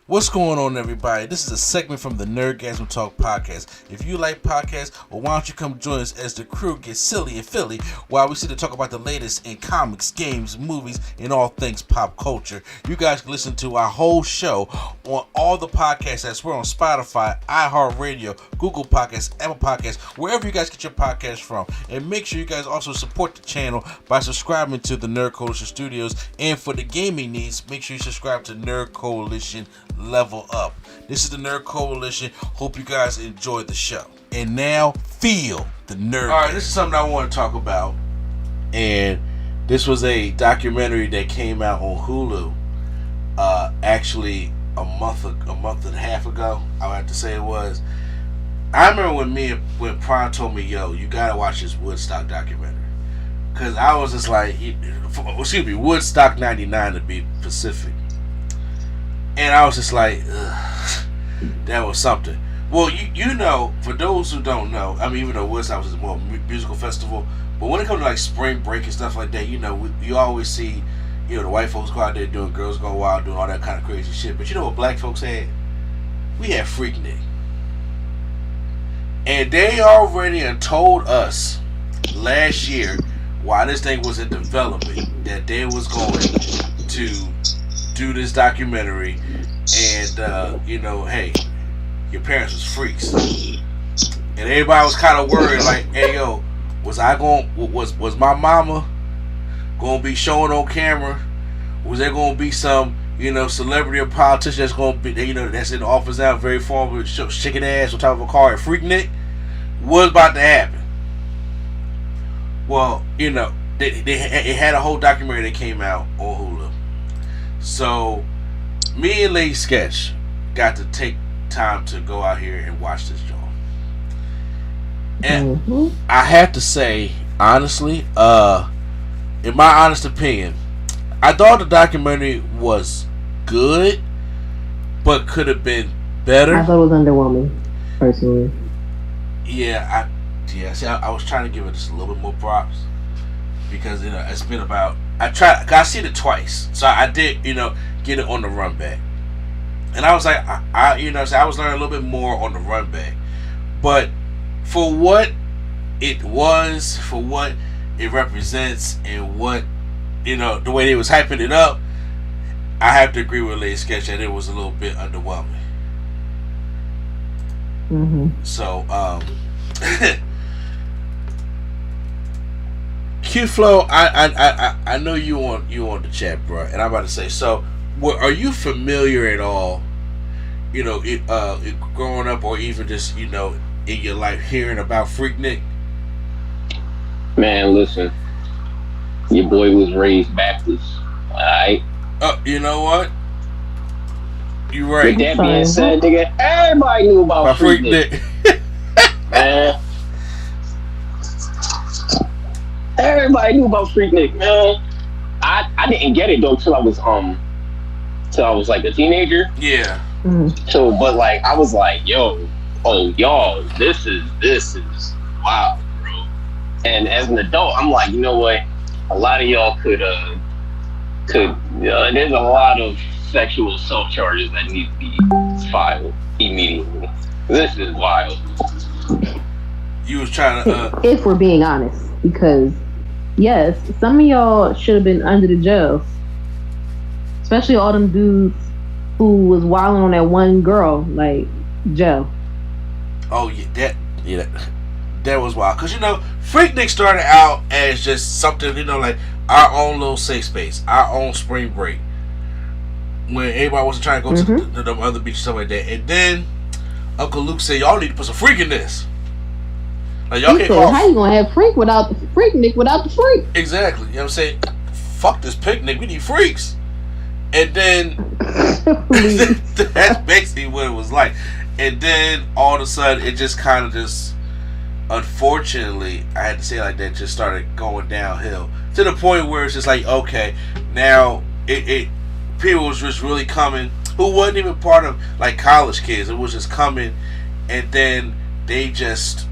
What's going on, everybody? This is a segment from the Nerdgasm Talk podcast. If you like podcasts, well, why don't you come join us as the crew gets silly and Philly while we sit to talk about the latest in comics, games, movies, and all things pop culture. You guys can listen to our whole show on all the podcasts apps. We're on Spotify, iHeartRadio, Google Podcasts, Apple Podcasts, wherever you guys get your podcasts from. And make sure you guys also support the channel by subscribing to the Nerd Coalition Studios. And for the gaming needs, make sure you subscribe to Nerd Coalition Level Up. This is the Nerd Coalition. Hope you guys enjoyed the show. And now, feel the nerd. Alright, this is something I want to talk about. And this was a documentary that came out on Hulu actually a month and a half ago. I would have to say it was. I remember when Prime told me, yo, you gotta watch this Woodstock documentary. Because I was just like, Woodstock 99 to be specific. And I was just like, ugh, that was something. Well, you know, for those who don't know, I mean, even though Woodstock was a more musical festival, but when it comes to like spring break and stuff like that, you know, you always see, you know, the white folks go out there doing Girls Gone Wild, doing all that kind of crazy shit. But you know what black folks had? We had Freaknik. And they already told us last year, while this thing was in development, that they was going to do this documentary, and you know, hey, your parents was freaks, and everybody was kind of worried, like, hey, yo, was my mama gonna be showing on camera? Was there gonna be some, you know, celebrity or politician that's gonna be, you know, that's in the office now, very formal, shaking ass on top of a car at Freaknik? What's about to happen? Well, you know, it had a whole documentary that came out on Hulu. So, me and Lady Sketch got to take time to go out here and watch this joint. And I have to say, honestly, in my honest opinion, I thought the documentary was good, but could have been better. I thought it was underwhelming, personally. Yeah, see, I was trying to give it just a little bit more props. Because, you know, it's been about, I seen it twice, so I did, you know, get it on the run back, and I was like, you know, so I was learning a little bit more on the run back, but for what it was, for what it represents, and what, you know, the way they was hyping it up, I have to agree with Lady Sketch that it was a little bit underwhelming. So, Q-Flow, I know you on the chat, bro, and I'm about to say, so, are you familiar at all, you know, growing up, or even just, you know, in your life, hearing about Freaknik? Man, listen, your boy was raised Baptist, alright? You know what? You right. With that being said, nigga, everybody knew about Freaknik. Man. Everybody knew about Freaknik, man. I didn't get it though till I was like a teenager. Yeah. So, but like I was like, y'all, this is wow, bro. And as an adult, I'm like, you know what? A lot of y'all could there's a lot of sexual assault charges that need to be filed immediately. This is wild. You was trying to if we're being honest, because yes, some of y'all should have been under the jail. Especially all them dudes who was wilding on that one girl, like, jail. Oh, yeah, that was wild. Because, you know, Freaknik started out as just something, you know, like our own little safe space, our own spring break. When everybody wasn't trying to go to the other beach, stuff like that. And then Uncle Luke said, y'all need to put some freak in this. Like, y'all can't call. How you gonna have Freaknik without the freak? Exactly. You know what I'm saying? Fuck this picnic. We need freaks. And then that's basically what it was like. And then all of a sudden, it just kind of just, unfortunately, I had to say it like that, just started going downhill to the point where it's just like, okay, now it people was just really coming who wasn't even part of like college kids. It was just coming, and then they just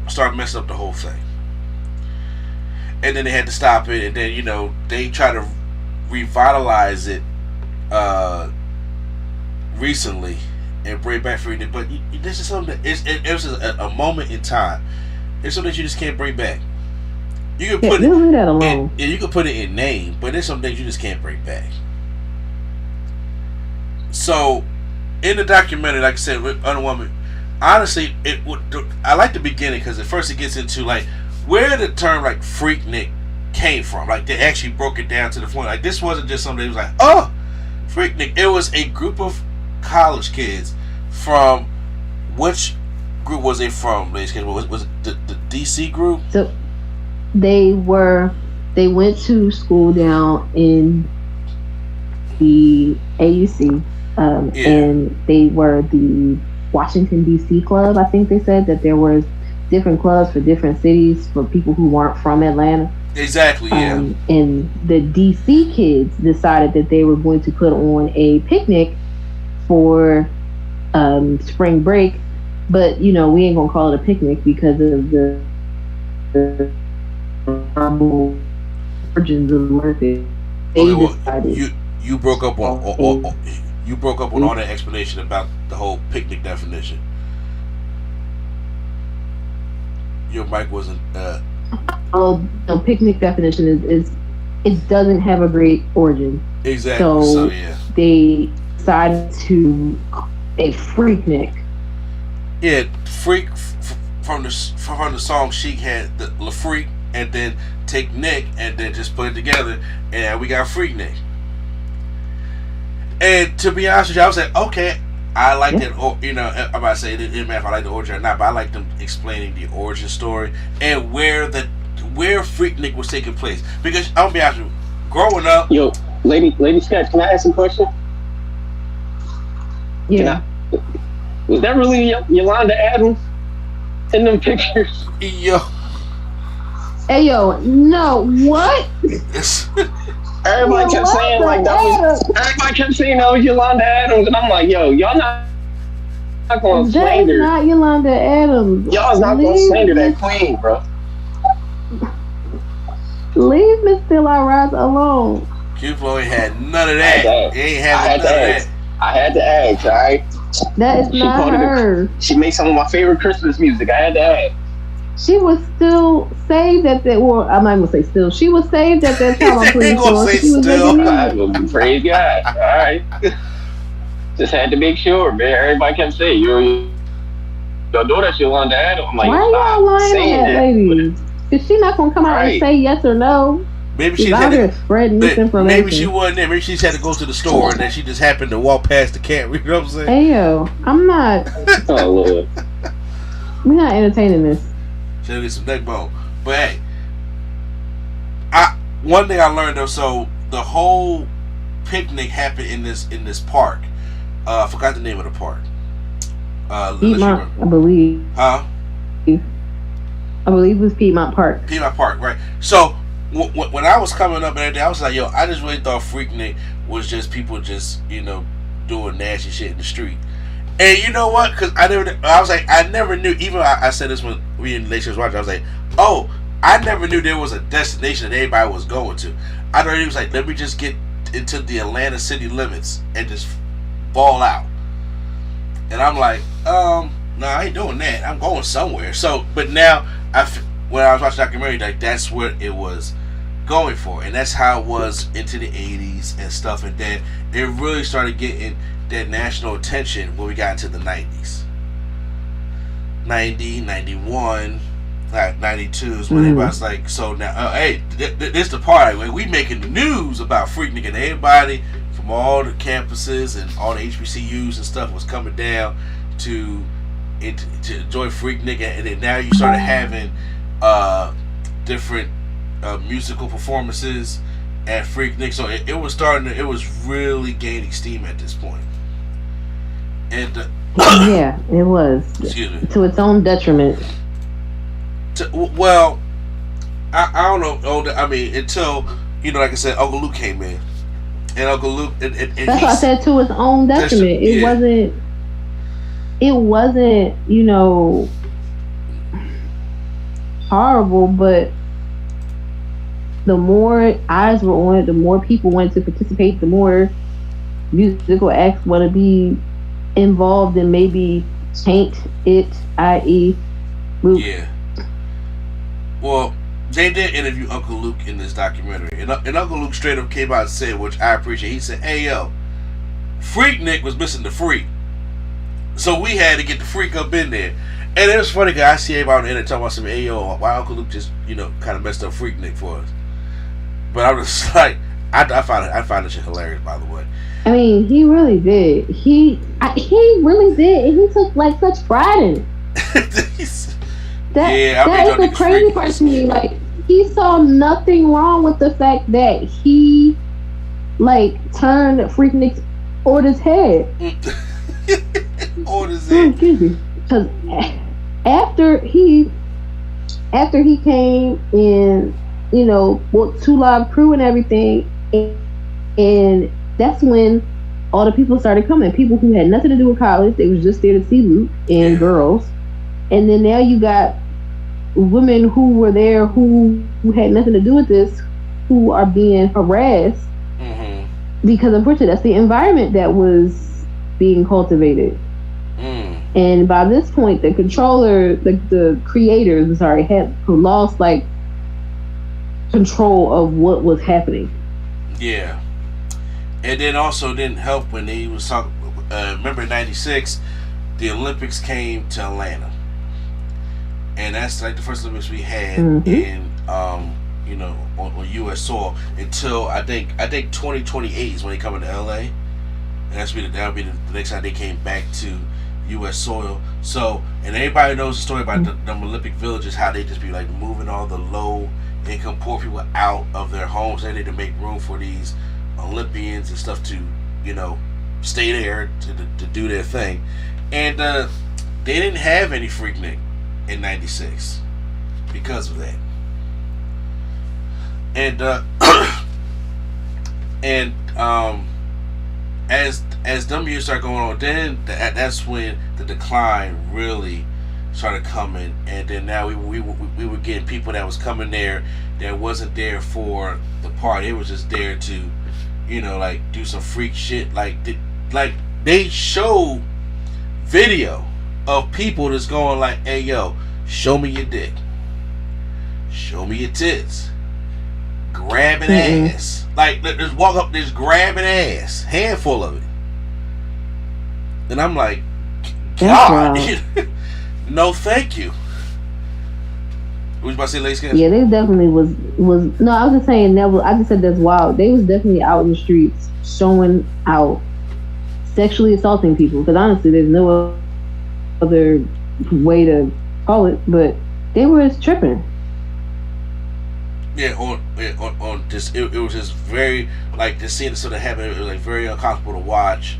started messing up the whole thing. And then they had to stop it, and then, you know, they try to revitalize it recently and bring back Freaknik, but this is something that it was a moment in time. It's something that you just can't bring back. You can put leave that alone. you can put it in name, but there's some things you just can't bring back. So, in the documentary, like I said, with Underwoman, honestly, I like the beginning because at first it gets into like where the term like Freaknik came from. Like they actually broke it down to the point. Like this wasn't just something that was like, oh, Freaknik. It was a group of college kids from which group was it from? Was it the DC group? So they went to school down in the AUC, and they were the Washington DC club. I think they said that there was different clubs for different cities for people who weren't from Atlanta. Exactly, yeah. And the DC kids decided that they were going to put on a picnic for spring break, but we ain't gonna call it a picnic because of the origins of the you broke up on you broke up on all that explanation about the whole picnic definition. Your mic wasn't. The picnic definition is it doesn't have a great origin. Exactly. So yeah, they decided to a Freaknik. Yeah, freak from the song Chic had the La Freak, and then take Nick and then just put it together, and we got Freaknik. And to be honest with you, I was like, okay, I like that. I'm about to say it didn't matter if I like the origin or not, but I like them explaining the origin story and where Freaknik was taking place. Because I'll be honest with you, growing up. Yo, Lady Scott, can I ask a question? Yeah. Was that really Yolanda Adams in them pictures? Yo. Hey yo, no, what? Everybody kept saying like that was. Everybody kept saying that was Yolanda Adams, and I'm like, yo, y'all not gonna slander. That's not Yolanda Adams. Y'all's not gonna slander that queen, bro. Leave Miss Still I Rise alone. Q-Flow ain't had none of that. He ain't had none of that. I had to ask, alright? That is not her. She made some of my favorite Christmas music. I had to ask. She was still saved at that. Well, I'm not gonna say still. She was saved at that time. I'm pretty sure. Say she was still. Praise God. All right. Just had to make sure, man. Everybody kept saying you don't know that Yolanda Adams. I'm like, why y'all lying on that lady? Is she not gonna come out and say yes or no? Maybe she's out here spreading misinformation. Maybe she wasn't there. Maybe she just had to go to the store and then she just happened to walk past the camera. You know what I'm saying? Hey yo, I'm not. Oh Lord. We're not entertaining this. Should get some neck bone. But hey, one thing I learned though, so the whole picnic happened in this park. I forgot the name of the park. Piedmont, I believe. Huh? I believe it was Piedmont Park. Piedmont Park, right? So when I was coming up and everything, I was like, yo, I just really thought Freaknik was just people just doing nasty shit in the street. And you know what? Because I never knew. Even I said this when we in Late watching. I was like, oh, I never knew there was a destination that everybody was going to. I thought it was like, let me just get into the Atlanta city limits and just ball out. And I'm like, no, I ain't doing that. I'm going somewhere. So, but now when I was watching the documentary, like that's what it was going for, and that's how it was into the 80s and stuff. And then it really started getting that national attention when we got into the 90s. 90, 91, 92 is when everybody's like, so now, hey, this the part. Like, we making the news about Freaknik, and everybody from all the campuses and all the HBCUs and stuff was coming down to enjoy Freaknik, and then now you started having different musical performances at Freaknik. So it was really gaining steam at this point. And yeah, it was. Excuse me. To its own detriment. Well, I don't know. I mean, until like I said, Uncle Luke came in, and Uncle Luke. And that's why I said to its own detriment. It wasn't. Horrible, but the more eyes were on it, the more people wanted to participate, the more musical acts want to be involved and maybe taint it, i.e., Luke. Yeah. Well, they did interview Uncle Luke in this documentary, and Uncle Luke straight up came out and said, which I appreciate. He said, "Hey yo, Freaknik was missing the freak, so we had to get the freak up in there." And it was funny because I see everybody on the internet talking about some, "Hey yo, why Uncle Luke just kind of messed up Freaknik for us?" But I was just like, I find this shit hilarious. By the way, I mean, he really did. He really did, and he took like such pride in it. That is the crazy part to me. Like, he saw nothing wrong with the fact that he like turned Freaknik on his head. On his head. Excuse me. Because after he came and bought 2 Live Crew and everything, and that's when all the people started coming. People who had nothing to do with college, they was just there to see Luke and girls. And then now you got women who were there who had nothing to do with this, who are being harassed because unfortunately that's the environment that was being cultivated. And by this point, the controller, the creators, had lost like control of what was happening. Yeah, and then also didn't help when he was talking. Remember in '96, the Olympics came to Atlanta. And that's like the first Olympics we had in, on U.S. soil until I think 2028 is when they come into L.A. And that'll be the next time they came back to U.S. soil. So, and everybody knows the story about the Olympic villages, how they just be like moving all the low income poor people out of their homes. They need to make room for these Olympians and stuff to, stay there to do their thing. And they didn't have any Freaknik in '96 because of that. And as them years start going on, then that's when the decline really started coming. And then now we were getting people that was coming there that wasn't there for the party. It was just there to like do some freak shit. Like they showed video of people that's going like, "Hey yo, show me your dick, show me your tits, grabbing ass." Like, just walk up, just grabbing ass, handful of it. And I'm like, God, no thank you. What was you about to say, Lace? Yeah, they definitely was. No, I was just saying that. I just said that's wild. They was definitely out in the streets showing out, sexually assaulting people. Because honestly, there's no other way to call it, but they were just tripping. Yeah, on this, it was just very, like, the scene that sort of happened, it was like very uncomfortable to watch.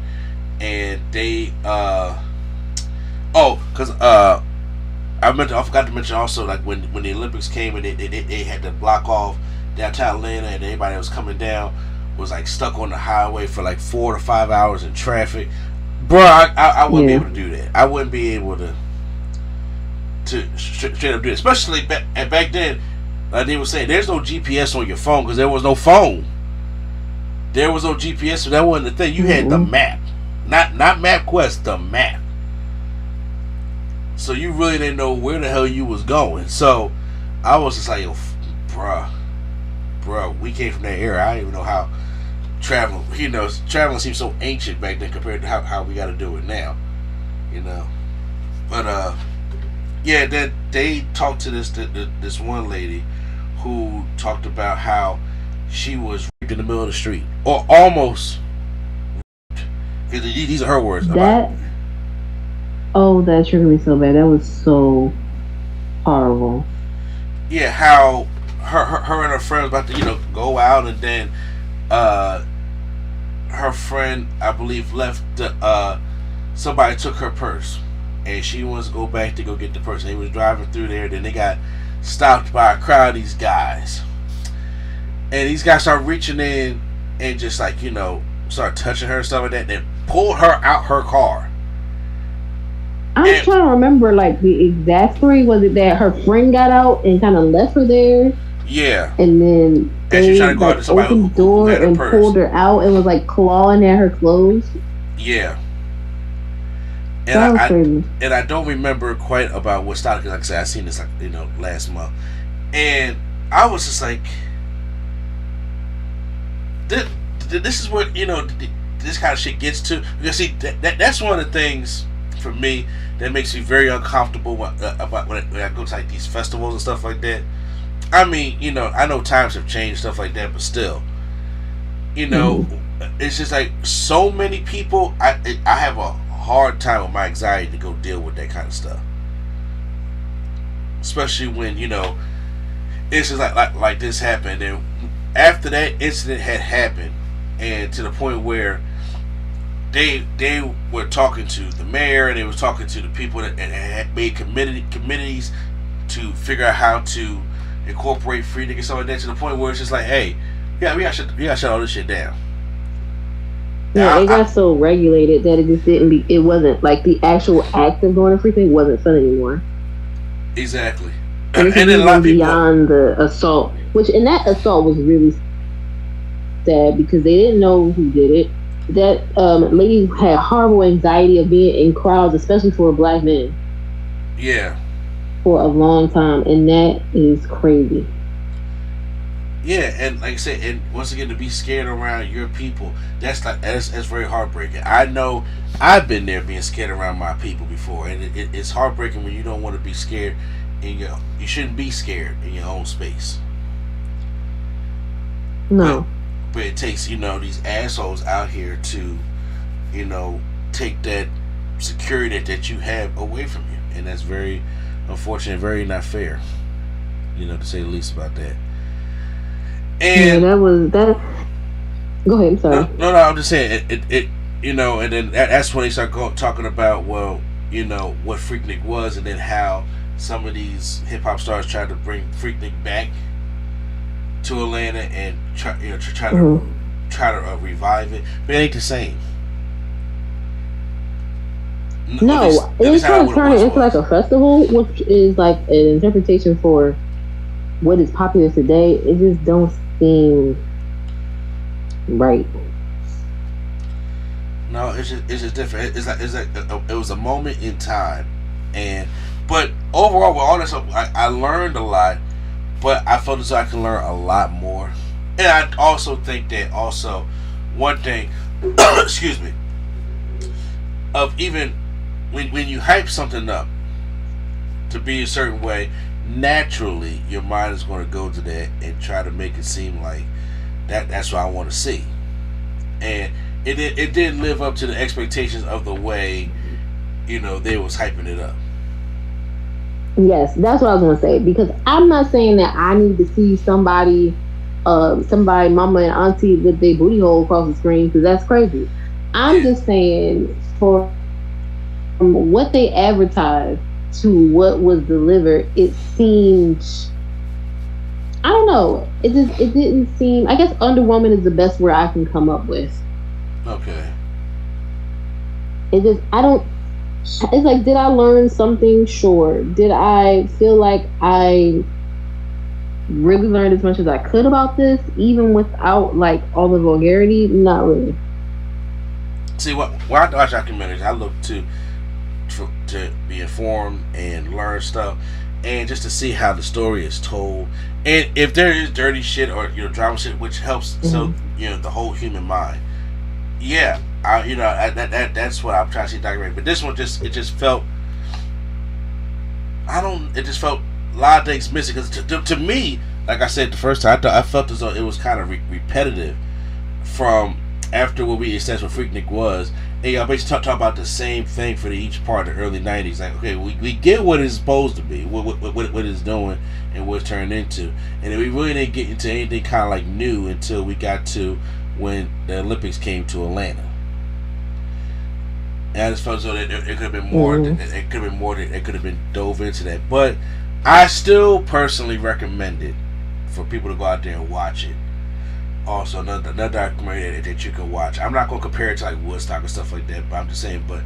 And they I forgot to mention also, like, when the Olympics came and they had to block off downtown Atlanta, and everybody that was coming down was like stuck on the highway for like 4 to 5 hours in traffic. Bro, I wouldn't be able to do that. I wouldn't be able to straight up do it. Especially back then, like they were saying, there's no GPS on your phone because there was no phone. There was no GPS, so that wasn't the thing. You had the map, not MapQuest, the map. So you really didn't know where the hell you was going. So I was just like, yo, bro, we came from that era. I don't even know how traveling seems so ancient back then compared to how we got to do it now, But yeah, that they talked to this one lady who talked about how she was raped in the middle of the street, or almost. Because these are her words. That triggered me so bad. That was so horrible. Yeah, how her and her friend was about to go out, and then her friend, I believe, left somebody took her purse, and she wants to go back to go get the purse. They was driving through there, then they got stopped by a crowd of these guys, and these guys started reaching in and just like start touching her and stuff like that, then pulled her out her car. I'm trying to remember like the exact story. Was it that her friend got out and kind of left her there? Yeah. And then And they she's trying to go out to somebody opened the door had her and purse. pulled her out and was like clawing at her clothes. Yeah. That was crazy. And I don't remember quite about what started, because like I said, I seen this last month, and I was just like, this is what this kind of shit gets to. Because see, that's one of the things for me that makes me very uncomfortable about when I go to like these festivals and stuff like that. I mean, I know times have changed, stuff like that, but still, it's just like so many people. I have a hard time with my anxiety to go deal with that kind of stuff, especially when it's just like this happened, and after that incident had happened, and to the point where they were talking to the mayor and they were talking to the people that had made committees to figure out how to incorporate Freaknik and stuff like that, to the point where it's just like, hey, we gotta shut all this shit down. Yeah, it got so regulated that it just it wasn't like the actual act of going to Freaknik wasn't fun anymore. Exactly. And then a lot of people beyond the assault, and that assault was really sad because they didn't know who did it. That lady had horrible anxiety of being in crowds, especially for a black man. Yeah. For a long time, and that is crazy. Yeah, and like I said, and once again, to be scared around your people, that's very heartbreaking. I know I've been there being scared around my people before, and it's heartbreaking when you don't want to be scared you shouldn't be scared in your own space. No. But it takes, these assholes out here to, take that security that you have away from you. And that's very unfortunate, very not fair, to say the least about that. And yeah, that. Go ahead, I'm sorry. No, I'm just saying, it and then that's when they start talking about, well, what Freaknik was, and then how some of these hip-hop stars tried to bring Freaknik back to Atlanta and try to revive it, but it ain't the same. No, it's trying to turn it into like a festival, which is like an interpretation for what is popular today. It just don't seem right. No, it's just different. It's like it was a moment in time, but overall with all this stuff, I learned a lot. But I felt as though I can learn a lot more. And I also think that one thing, excuse me, of even when you hype something up to be a certain way, naturally your mind is going to go to that and try to make it seem like that's what I want to see. And it didn't live up to the expectations of the way, they was hyping it up. Yes, that's what I was going to say, because I'm not saying that I need to see somebody, mama and auntie with their booty hole across the screen, because that's crazy. I'm just saying, from what they advertised to what was delivered, it seemed, I don't know, it didn't seem, I guess underwhelming is the best word I can come up with. Okay. It's like, did I learn something? Sure. Did I feel like I really learned as much as I could about this, even without like all the vulgarity? Not really. See, when I watch documentaries, I look to be informed and learn stuff, and just to see how the story is told, and if there is dirty shit or drama shit, which helps so the whole human mind. Yeah. That's what I'm trying to see documented. But this one just felt, it just felt a lot of things missing. Because to me, like I said the first time, I felt as though it was kind of repetitive from after what we established what Freaknik was. And y'all basically talk about the same thing for each part of the early 90s. Like, okay, we get what it's supposed to be, what it's doing, and what it's turned into. And then we really didn't get into anything kind of like new until we got to when the Olympics came to Atlanta. And I just felt as though it could have been more. It could have been more. It could have been dove into that. But I still personally recommend it for people to go out there and watch it. Also, another documentary that you can watch. I'm not going to compare it to like Woodstock and stuff like that, but I'm just saying. But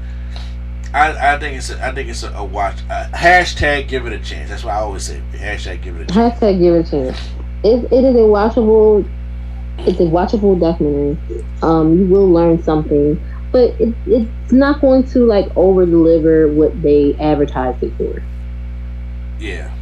I think it's a watch. Hashtag give it a chance. That's what I always say. Hashtag give it a chance. Hashtag give it a chance. it is a watchable. It's a watchable documentary. You will learn something, but it's not going to like over deliver what they advertised it for. Yeah.